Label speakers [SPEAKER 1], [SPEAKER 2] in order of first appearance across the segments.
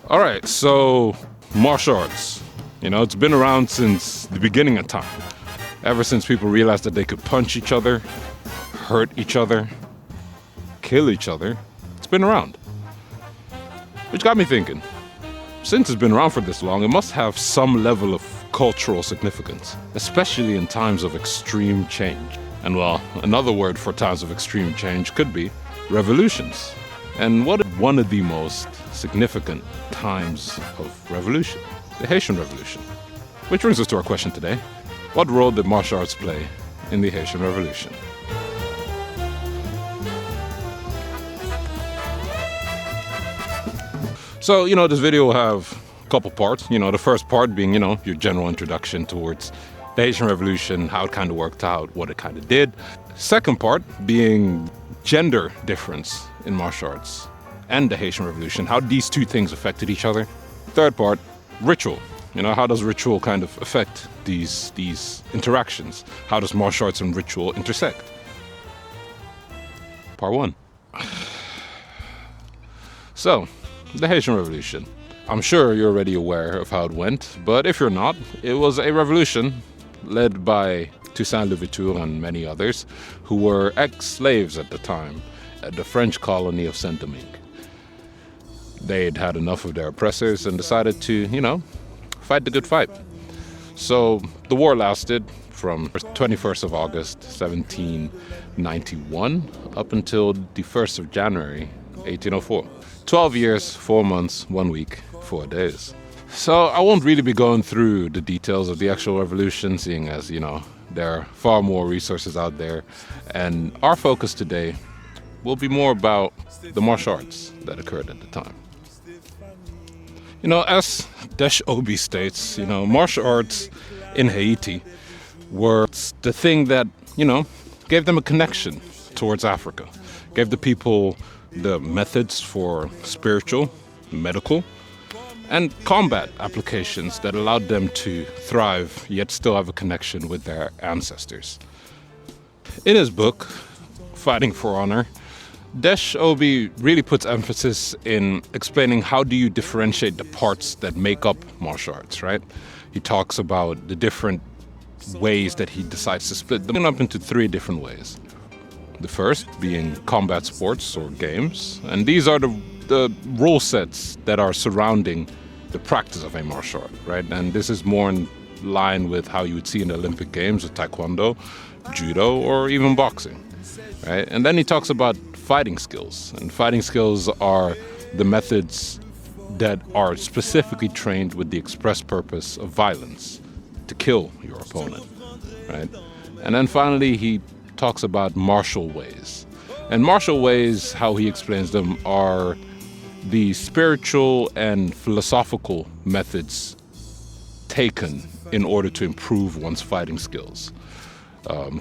[SPEAKER 1] All right, so martial arts. It's been around since the beginning of time. Ever since people realized that they could punch each other, hurt each other, kill each other, it's been around. Which got me thinking, since it's been around for this long, it must have some level of cultural significance, especially in times of extreme change. And well, another word for times of extreme change could be revolutions. And what is one of the most significant times of revolution? The Haitian Revolution. Which brings us to our question today. What role did martial arts play in the Haitian Revolution? So, this video will have a couple parts. The first part being, your general introduction towards the Haitian Revolution, how it kind of worked out, what it kind of did. Second part being gender difference in martial arts and the Haitian Revolution, how these two things affected each other. Third part, ritual. How does ritual kind of affect these interactions? How does martial arts and ritual intersect? Part one. So, the Haitian Revolution. I'm sure you're already aware of how it went, but if you're not, it was a revolution led by Toussaint Louverture and many others who were ex-slaves at the time at the French colony of Saint-Domingue. They'd had enough of their oppressors and decided to, fight the good fight. So the war lasted from 21st of August 1791 up until the 1st of January 1804. 12 years, 4 months, 1 week, 4 days. So I won't really be going through the details of the actual revolution, seeing as, there are far more resources out there. And our focus today will be more about the martial arts that occurred at the time. As Desch-Obi states, martial arts in Haiti were the thing that, gave them a connection towards Africa, gave the people the methods for spiritual, medical, and combat applications that allowed them to thrive, yet still have a connection with their ancestors. In his book, Fighting for Honor, Desch-Obi really puts emphasis in explaining how do you differentiate the parts that make up martial arts, right? He talks about the different ways that he decides to split them up into 3 different ways. The first being combat sports or games, and these are the rule sets that are surrounding the practice of a martial art, right? And this is more in line with how you would see in the Olympic Games with taekwondo, judo, or even boxing, right? And then he talks about fighting skills, and fighting skills are the methods that are specifically trained with the express purpose of violence, to kill your opponent, right? And then finally, he talks about martial ways. And martial ways, how he explains them, are the spiritual and philosophical methods taken in order to improve one's fighting skills.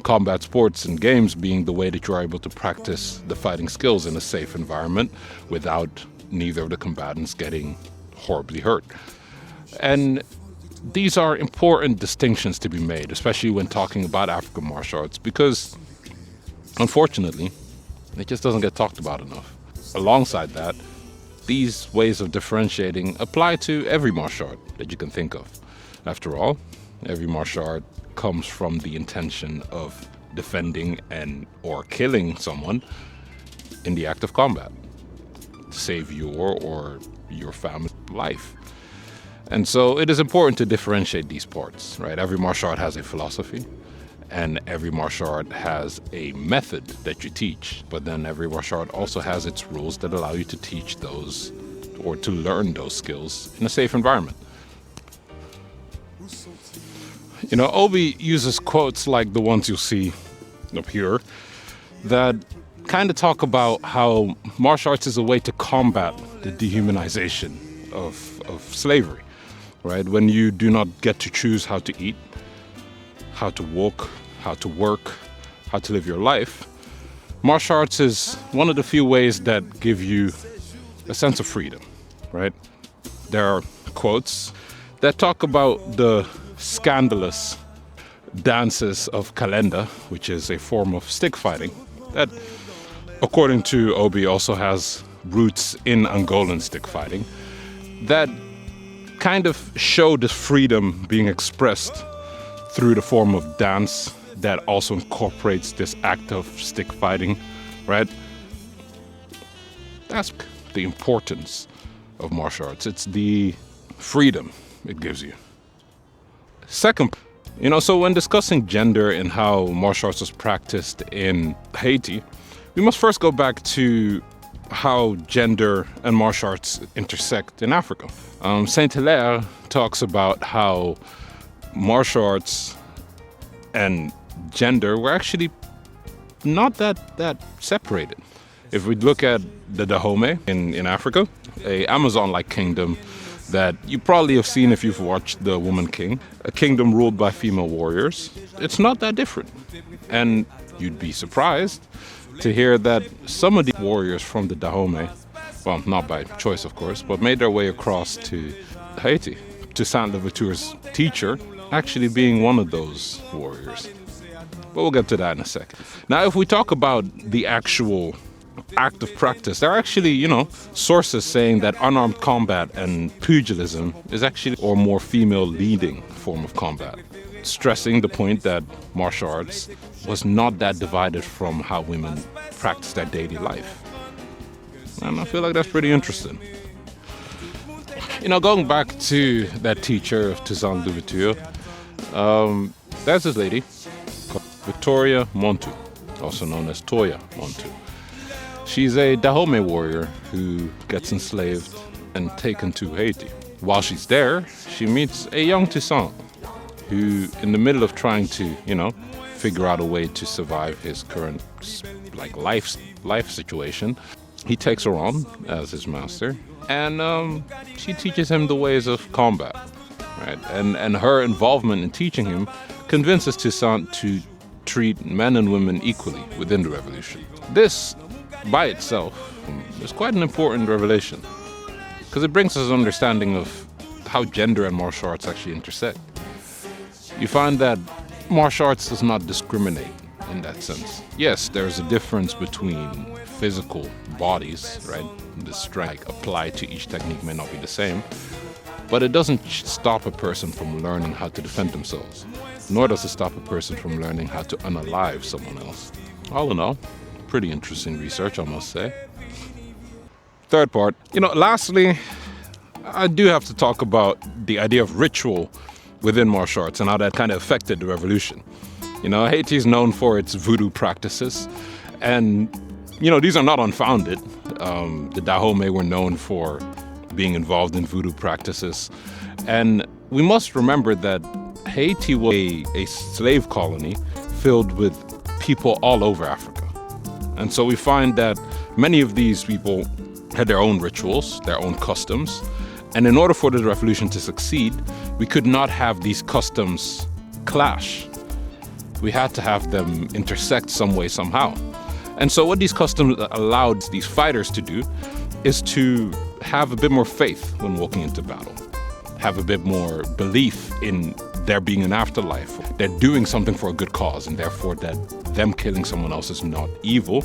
[SPEAKER 1] Combat sports and games being the way that you're able to practice the fighting skills in a safe environment without neither of the combatants getting horribly hurt. And these are important distinctions to be made, especially when talking about African martial arts, because unfortunately, it just doesn't get talked about enough. Alongside that, these ways of differentiating apply to every martial art that you can think of. After all, every martial art comes from the intention of defending or killing someone in the act of combat to save your or your family's life. And so it is important to differentiate these parts, right? Every martial art has a philosophy, and every martial art has a method that you teach. But then every martial art also has its rules that allow you to teach those or to learn those skills in a safe environment. Obi uses quotes like the ones you'll see up here that kind of talk about how martial arts is a way to combat the dehumanization of slavery, right? When you do not get to choose how to eat, how to walk, how to work, how to live your life, martial arts is one of the few ways that give you a sense of freedom, right? There are quotes that talk about the scandalous dances of calenda, which is a form of stick fighting that, according to Obi, also has roots in Angolan stick fighting, that kind of show the freedom being expressed through the form of dance that also incorporates this act of stick fighting, right? That's the importance of martial arts. It's the freedom it gives you. Second, so when discussing gender and how martial arts was practiced in Haiti, we must first go back to how gender and martial arts intersect in Africa. Saint-Hilaire talks about how martial arts and gender were actually not that separated. If we look at the Dahomey in Africa, a Amazon-like kingdom that you probably have seen if you've watched The Woman King, a kingdom ruled by female warriors, it's not that different. And you'd be surprised to hear that some of the warriors from the Dahomey, well, not by choice of course, but made their way across to Haiti, to Saint Louverture's teacher actually being one of those warriors. But we'll get to that in a sec. Now, if we talk about the actual act of practice, there are actually, sources saying that unarmed combat and pugilism is actually a more female leading form of combat, stressing the point that martial arts was not that divided from how women practice their daily life. And I feel like that's pretty interesting. Going back to that teacher of Toussaint Louverture, there's this lady called Victoria Montu, also known as Toya Montu. She's a Dahomey warrior who gets enslaved and taken to Haiti. While she's there, she meets a young Toussaint who, in the middle of trying to, figure out a way to survive his current life situation, he takes her on as his master, and she teaches him the ways of combat, right? And her involvement in teaching him convinces Toussaint to treat men and women equally within the revolution. This, by itself, is quite an important revelation, because it brings us an understanding of how gender and martial arts actually intersect. You find that martial arts does not discriminate in that sense. Yes, there's a difference between physical bodies, right? The strength applied to each technique may not be the same, but it doesn't stop a person from learning how to defend themselves, nor does it stop a person from learning how to unalive someone else. All in all, pretty interesting research, I must say. Third part, lastly, I do have to talk about the idea of ritual within martial arts and how that kind of affected the revolution. Haiti is known for its voodoo practices, and these are not unfounded. The Dahomey were known for being involved in voodoo practices, and we must remember that Haiti was a slave colony filled with people all over Africa. And so we find that many of these people had their own rituals, their own customs, and in order for the revolution to succeed, we could not have these customs clash. We had to have them intersect some way, somehow. And so what these customs allowed these fighters to do is to have a bit more faith when walking into battle, have a bit more belief in there being an afterlife. They're doing something for a good cause, and therefore that them killing someone else is not evil,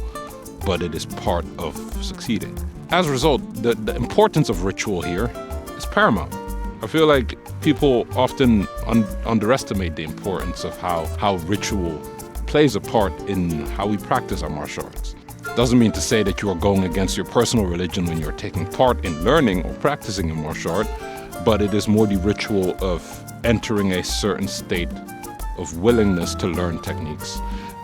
[SPEAKER 1] but it is part of succeeding. As a result, the importance of ritual here is paramount. I feel like people often underestimate the importance of how ritual plays a part in how we practice our martial arts. Doesn't mean to say that you are going against your personal religion when you're taking part in learning or practicing a martial art, but it is more the ritual of entering a certain state of willingness to learn techniques,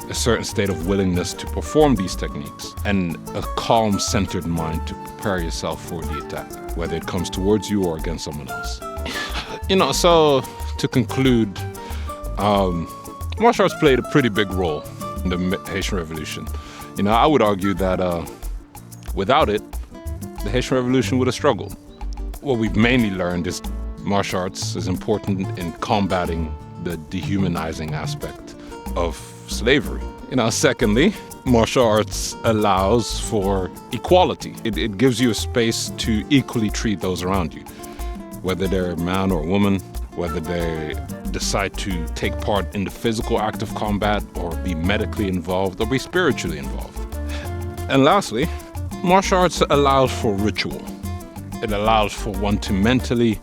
[SPEAKER 1] a certain state of willingness to perform these techniques, and a calm, centered mind to prepare yourself for the attack, whether it comes towards you or against someone else. So to conclude, martial arts played a pretty big role in the Haitian Revolution. I would argue that without it, the Haitian Revolution would have struggled. What we've mainly learned is martial arts is important in combating the dehumanizing aspect of slavery. Secondly, martial arts allows for equality. It gives you a space to equally treat those around you, whether they're a man or a woman, whether they decide to take part in the physical act of combat or be medically involved or be spiritually involved. And lastly, martial arts allows for ritual. it allows for one to mentally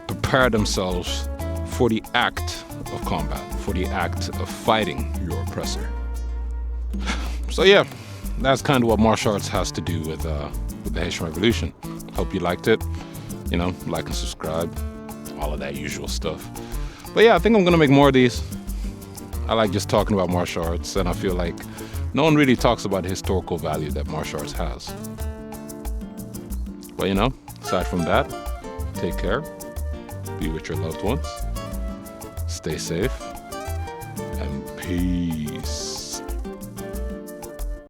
[SPEAKER 1] prepare themselves for the act of combat, for the act of fighting your oppressor. So yeah, that's kind of what martial arts has to do with the Haitian Revolution. Hope you liked it. You know, like and subscribe, all of that usual stuff. But yeah, I think I'm gonna make more of these. I like just talking about martial arts, and I feel like no one really talks about the historical value that martial arts has. But you know, aside from that, take care, be with your loved ones, stay safe, and peace.